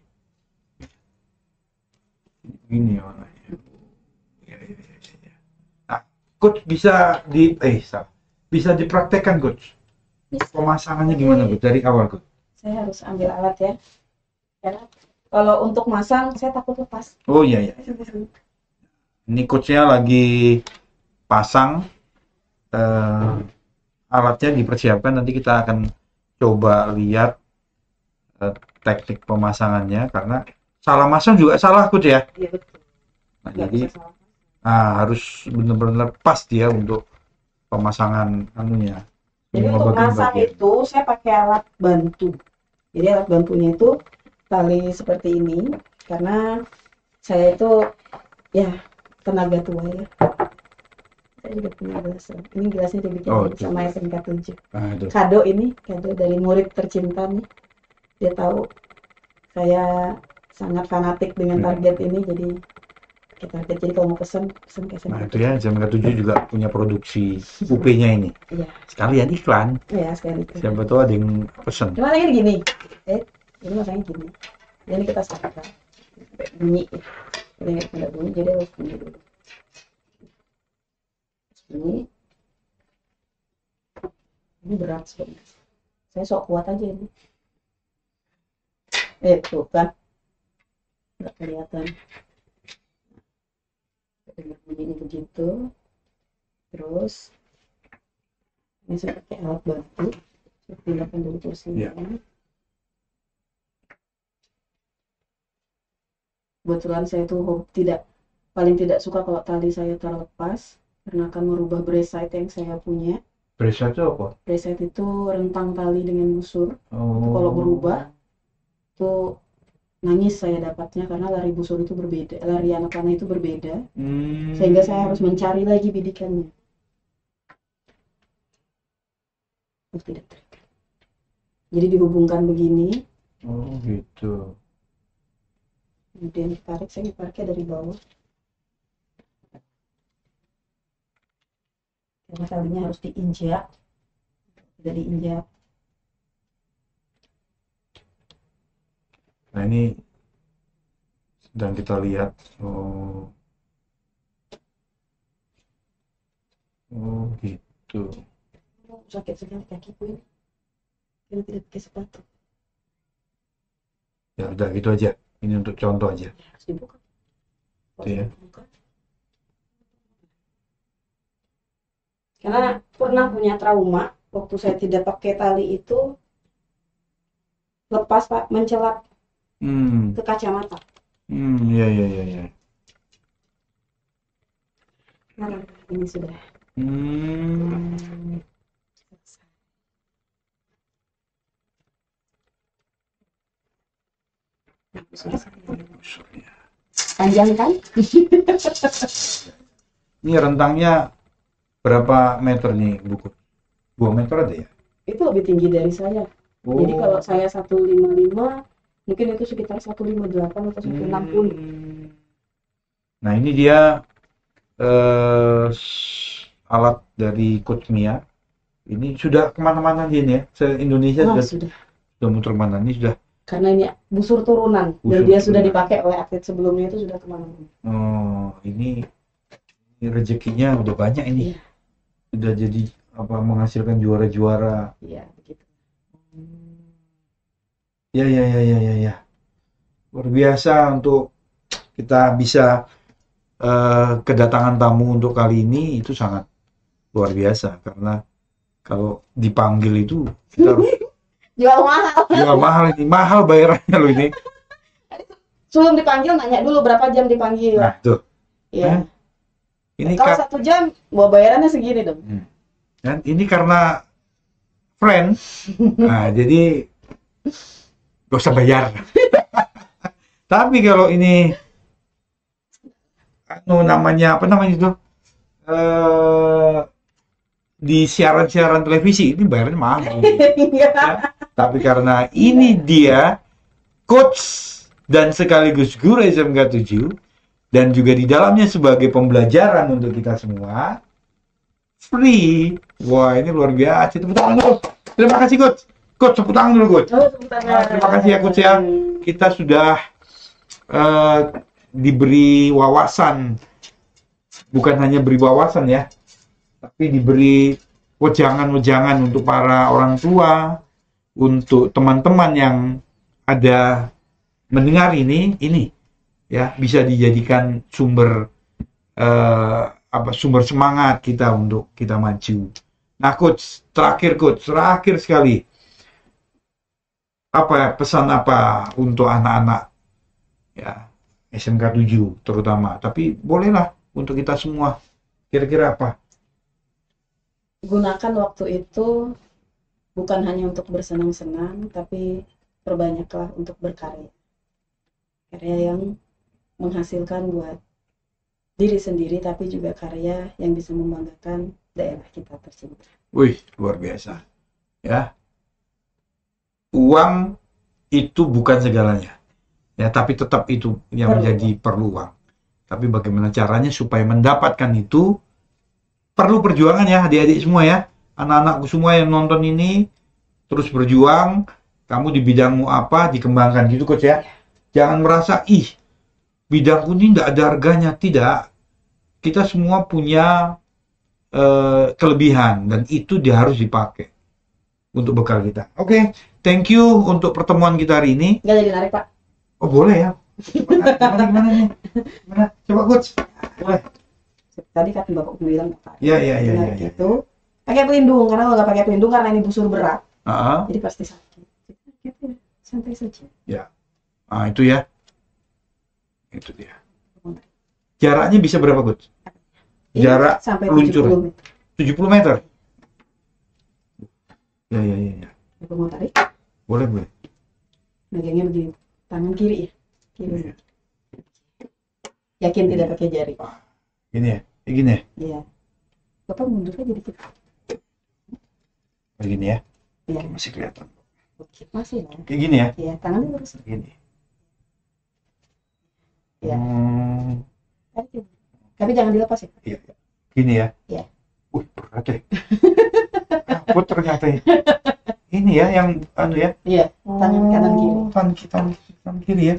Ini warnanya. Ya. Nah, Coach bisa bisa dipraktekkan Coach. Bisa. Pemasangannya gimana Coach dari awal Coach? Saya harus ambil alat ya. Karena kalau untuk masang saya takut lepas. Oh iya ya. Ini coachnya lagi pasang alatnya dipersiapkan. Nanti kita akan coba lihat teknik pemasangannya karena salah masang juga salah coach ya. Iya betul. Nah, jadi harus benar-benar pas dia untuk pemasangan anunya. Jadi untuk masang itu saya pakai alat bantu. Jadi alat bantunya itu tali seperti ini karena saya itu ya tenaga tua ya. Saya juga punya gelas. Ini gelasnya dibikin sama SMK 7. Kado dari murid tercinta nih. Dia tahu saya sangat fanatik dengan target ini jadi jadi kalau mau pesen ke SMK. Nah itu ya SMK 7 juga punya produksi UP-nya ini. Iya. Sekalian iklan. Iya sekalian iklan. Siapa tahu ada yang pesen. Cuma lagi gini. Ini masanya gini. Ini kita samakan. Bunyi. Ini nggak bunyi jadi harus bunyi dulu. Ini berat sebenarnya. Saya sok kuat aja ini. Tuh kan. Nggak kelihatan. Dengar bunyinya begitu. Terus ini saya pakai alat bantu. Saya pindahkan dulu kursinya. Kebetulan saya tuh paling tidak suka kalau tali saya terlepas karena akan merubah bracelet yang saya punya. Bracelet itu apa? Bracelet itu rentang tali dengan busur. Itu kalau berubah tuh nangis saya dapatnya karena lari busur itu berbeda, lari anak panah itu berbeda. Sehingga saya harus mencari lagi bidikannya. Tidak terikat. Jadi dihubungkan begini. Oh gitu. Kemudian ditarik, saya ditariknya dari bawah. Karena talinya harus diinjak. Tidak diinjak. Nah ini sedang kita lihat. Oh gitu. Sakit sekali kakiku ini. Karena tidak pakai sepatu. Ya udah gitu aja. Ini untuk contoh aja. Harus dibuka. Itu ya. Karena pernah punya trauma waktu saya tidak pakai tali itu, lepas Pak, mencelap Hmm, ke kacamata. ya, ya, ya, ya. Nah, ini sudah Hmm, selesai. busurnya. Panjang kan? Ini rentangnya berapa meter nih, buku? 2 meter ada ya? Itu lebih tinggi dari saya. Jadi Oh. kalau saya 155, mungkin itu sekitar 158 atau 160. Nah, ini dia alat dari Coach Mia. Ini sudah kemana-mana dia nih ya. Se-Indonesia sudah muter mana. Ini sudah. Karena ini busur turunan. Dan dia sudah dipakai oleh atlet sebelumnya, itu sudah kemana-mana. Oh, ini rezekinya udah banyak ini. Iya. Sudah jadi menghasilkan juara-juara. Iya, begitu. Ya. Luar biasa untuk kita bisa kedatangan tamu untuk kali ini itu sangat luar biasa, karena kalau dipanggil itu kita harus Jual mahal. jual mahal, ini mahal bayarannya loh ini. Sebelum dipanggil nanya dulu berapa jam dipanggil. Nah tuh, Iya. ini Kalau 1 jam, bayarannya segini dong. kan ini karena friend, nah jadi gak usah bayar. Tapi kalau ini namanya apa namanya itu di siaran-siaran televisi, ini bayarnya mahal. Ya. Tapi karena ini dia coach dan sekaligus guru SMK 7 dan juga di dalamnya sebagai pembelajaran untuk kita semua, free. Wah, ini luar biasa. Tepuk tangan dulu. Terima kasih coach. Coach, tepuk tangan dulu coach. Terima kasih ya coach ya. Kita sudah diberi wawasan, bukan hanya beri wawasan ya, tapi diberi wejangan-wejangan untuk para orang tua, untuk teman-teman yang ada mendengar ini ya bisa dijadikan sumber sumber semangat kita untuk kita maju. Nah coach, terakhir sekali, pesan apa untuk anak-anak ya SMK 7 terutama, tapi bolehlah untuk kita semua, kira-kira apa? Gunakan waktu itu bukan hanya untuk bersenang-senang, tapi perbanyaklah untuk berkarya. Karya yang menghasilkan buat diri sendiri, tapi juga karya yang bisa membanggakan daerah kita tercinta. Wih, luar biasa. Ya. Uang itu bukan segalanya. Ya, tapi tetap itu yang menjadi perlu uang. Tapi bagaimana caranya supaya mendapatkan itu, perlu perjuangan ya adik-adik semua ya. Anak-anakku semua yang nonton ini terus berjuang. Kamu di bidangmu apa, dikembangkan gitu coach ya. Jangan merasa bidangku ini nggak ada harganya. Tidak. Kita semua punya kelebihan dan itu dia harus dipakai untuk bekal kita. Oke, thank you untuk pertemuan kita hari ini. Nggak jadi narik Pak. Oh boleh ya. Gimana nih? Gimana? Coba coach. Boleh. Tadi kan Bapak bilang Pak. Iya. Itu pakai pelindung, karena kalau nggak pakai pelindung karena ini busur berat. Jadi pasti sakit. Santai saja. Ya. Ah itu ya. Itu dia. Jaraknya bisa berapa coach? Jarak sampai luncur 70 meter. Ya. Mau tarik? Boleh. Megangnya begini, tangan kiri ya. Kiri. Yakin tidak pakai jari? Gini ya? Gini ya? Iya. Bapak mundur aja dikit. Begini ya? Iya. Masih kelihatan. Oke, masih lah. Kayak gini ya? Iya, tangannya lurus. Gini. Iya. Tapi jangan dilepas ya. Iya. Gini ya? Iya. Berat deh. Kaput ternyata ya. Ini ya yang ya? Iya, tangan kanan kiri. Tangan kiri ya?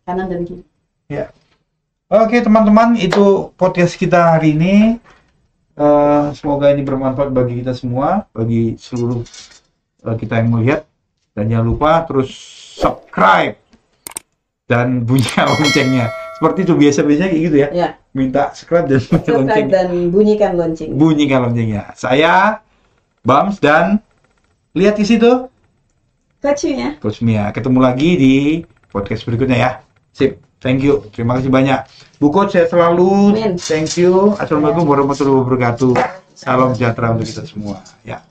Kanan dan kiri. Ya. Oke teman-teman, itu podcast kita hari ini. Semoga ini bermanfaat bagi kita semua, bagi seluruh kita yang melihat. Dan jangan lupa terus subscribe dan bunyi loncengnya. Seperti itu biasa-biasanya kayak gitu ya. Ya, Minta subscribe dan bunyi subscribe lonceng. dan bunyikan lonceng. Bunyikan loncengnya. Saya Bams dan lihat di situ Coachnya. Coach Mia. Ketemu lagi di podcast berikutnya ya. Sip. Thank you. Terima kasih banyak. Bu Coach, saya selalu. Amin. Thank you. Assalamualaikum warahmatullahi wabarakatuh. Salam sejahtera untuk kita semua. Ya.